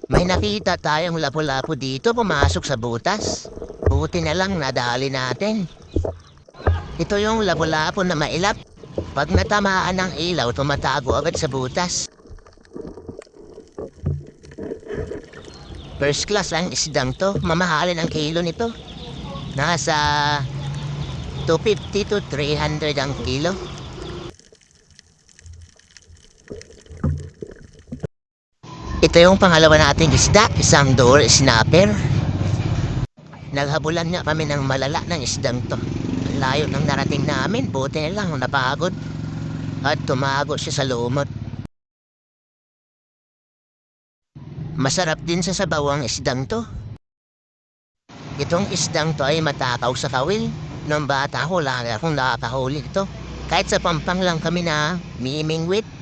May nakita tayong lapu-lapu dito pumasok sa butas. Buti na lang nadali natin. Ito yung lapu-lapu na mailap. Pag natamaan ng ilaw, tumatago agad sa butas. First class ang isdang to. Mamahalin ang kilo nito. Nasa 250 to 300 ang kilo. Ito yung pangalawa nating isda, isang door snapper. Naghabulan nga kami ng malala ng isdang to. Ang layo ng narating namin, buti na lang napagod. At tumago siya sa lumot. Masarap din sa sabaw ang isdang to. Itong isdang to ay matakaw sa kawil. Nung bata ko, lagi akong nakakahuli ito. Kahit sa pampang lang kami na mimingwit.